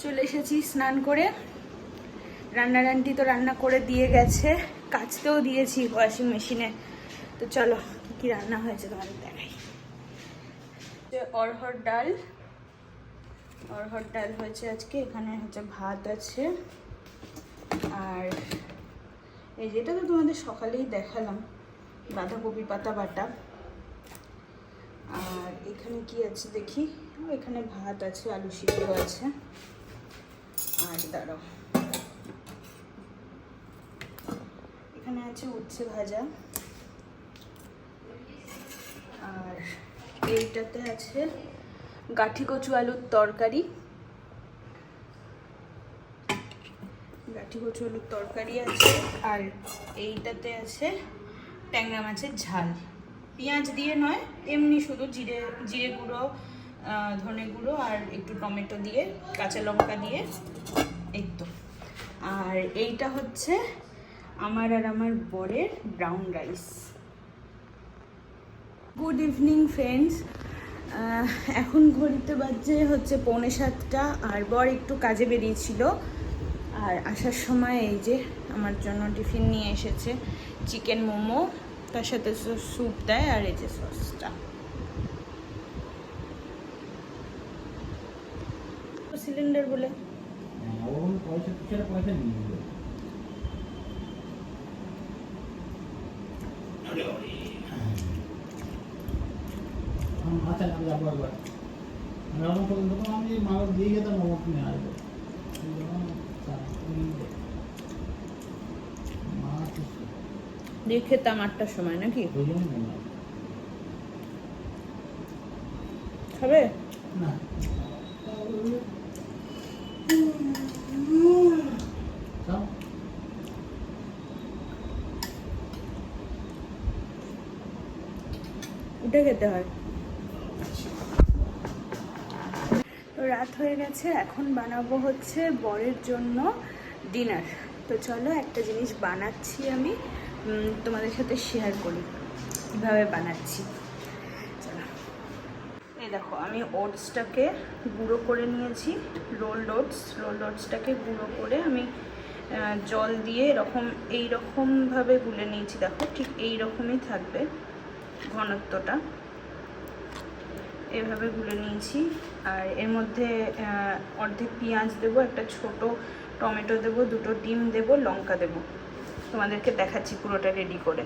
চলে এসেছি স্নান করে। রান্নার আন্টি তো রান্না করে দিয়ে গেছে, কাচতেও দিয়েছি ওয়াশিং মেশিনে। তো চলো কি কি রান্না হয়েছে তোমাদের দেখাই। অরহর ডাল হয়েছে আজকে। এখানে হচ্ছে ভাত আছে, আর এই যেটা তো তোমাদের সকালেই দেখালাম, বাঁধাকপি পাতা বাটা। আর এখানে কি আছে দেখি, এখানে ভাত আছে, আলু সিদ্ধ আছে, আর দাঁড়াও এখানে আছে উচ্ছে ভাজা, আর এইটাতে আছে গাঠি কচু আলুর তরকারি। আছে, আর এইটাতে আছে ট্যাংরা মাছের ঝাল। পেঁয়াজ দিয়ে নয়, এমনি শুধু জিরে গুঁড়ো, ধনে গুঁড়ো আর একটু টমেটো দিয়ে, কাঁচা লঙ্কা দিয়ে, এই তো। আর এইটা হচ্ছে আমার আর আমার বরের brown rice. Good evening friends. এখন ঘড়িতে বাজে হচ্ছে 6:45, আর বর একটু কাজে বেরিয়েছিল, আর আসার সময় এই যে আমার জন্য টিফিন নিয়ে এসেছে চিকেন মোমো, তার সাথে স্যুপ দেয়, আর এই যে সসটা। সিলিন্ডার বলে আচ্ছা আমি যাবো একবার, আমি মাছ দিয়ে গেতাম নিয়ে আসবো। দিয়ে খেতাম 8টার সময় নাকি? খাবে না, উঠে খেতে হয়। তো রাত হয়ে গেছে, এখন বানাবো হচ্ছে বরের জন্য ডিনার। তো চলো একটা জিনিস বানাচ্ছি আমি, তোমাদের সাথে শেয়ার করি কীভাবে বানাচ্ছি। চলো, এই দেখো আমি ওটসটাকে গুঁড়ো করে নিয়েছি, রোল্ড ওটসটাকে গুঁড়ো করে আমি জল দিয়ে এইরকমভাবে গুলে নিয়েছি। দেখো ঠিক এইরকমই থাকবে ঘনত্বটা, এভাবে গুলে নিয়েছি। আর এর মধ্যে অর্ধেক পেঁয়াজ দেবো, একটা ছোট টমেটো দেবো, 2টো ডিম দেবো, লঙ্কা দেবো। তোমাদেরকে দেখাচ্ছি পুরোটা রেডি করে।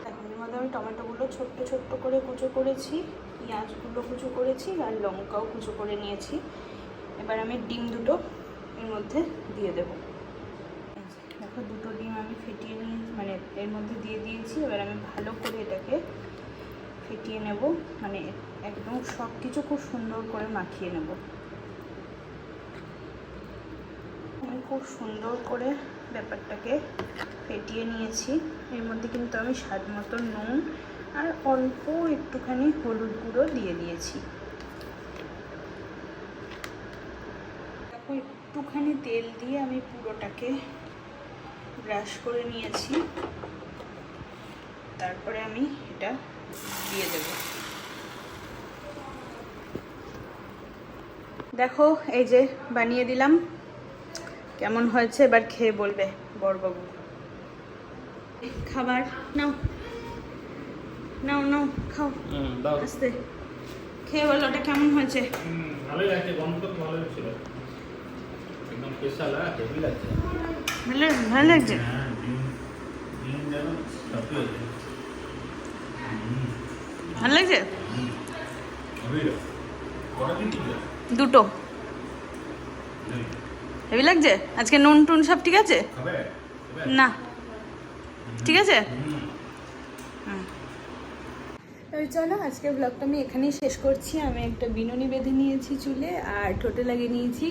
এখন এর মধ্যে আমি টমেটোগুলো ছোট্ট ছোট্ট করে কুচো করেছি, পেঁয়াজগুলো কুচো করেছি, আর লঙ্কাও কুচো করে নিয়েছি। এবার আমি ডিম 2টো এর মধ্যে দিয়ে দেবো। দেখো 2টো ডিম আমি ফেটিয়ে নিয়ে মানে এর মধ্যে দিয়ে দিয়েছি। এবার আমি ভালো করে এটাকে ফেটিয়ে নেব, মানে একদম সব কিছু খুব সুন্দর করে মাখিয়ে নেব। আমি খুব সুন্দর করে ব্যাপারটাকে ফেটিয়ে নিয়েছি। এর মধ্যে কিন্তু আমি স্বাদ মতো নুন আর অল্প একটুখানি হলুদ গুঁড়ো দিয়ে দিয়েছি। দেখো একটুখানি তেল দিয়ে আমি পুরোটাকে ব্রাশ করে নিয়েছি। তারপরে আমি এটা দিয়ে দেব। দেখো এই যে বানিয়ে দিলাম, কেমন হয়েছে এবার খেয়ে বলবে বড়বাবু। খাবার নাও নাও নাও, খাও আস্তে, খেয়ে বলো ওটা কেমন হয়েছে। ভালোই লাগছে, গন্ধ তো ভালোই ছিল, একদম স্পেশাল। হেভি লাগছে, ভালো লাগছে। ভালো লাগছে, 2টো হেভি লাগছে। আজকে নুন টুন সব ঠিক আছে না? ঠিক আছে। চলো আজকের ব্লগটা আমি এখানেই শেষ করছি। আমি একটা বিনুনি বেঁধে নিয়েছি চুলে, আর ঠোঁটে লাগিয়ে নিয়েছি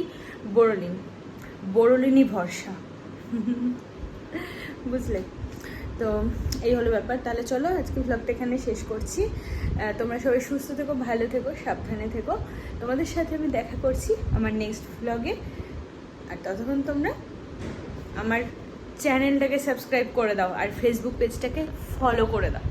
বোরোলিনি ভরসা, বুঝলে তো। এই হলো ব্যাপার। তাহলে চলো আজকে ব্লগটা এখানে শেষ করছি। তোমরা সবাই সুস্থ থেকো, ভালো থেকো, সাবধানে থেকো। তোমাদের সাথে আমি দেখা করছি আমার নেক্সট ব্লগে। আর ততক্ষণ তোমরা আমার চ্যানেলটাকে সাবস্ক্রাইব করে দাও, আর ফেসবুক পেজটাকে ফলো করে দাও।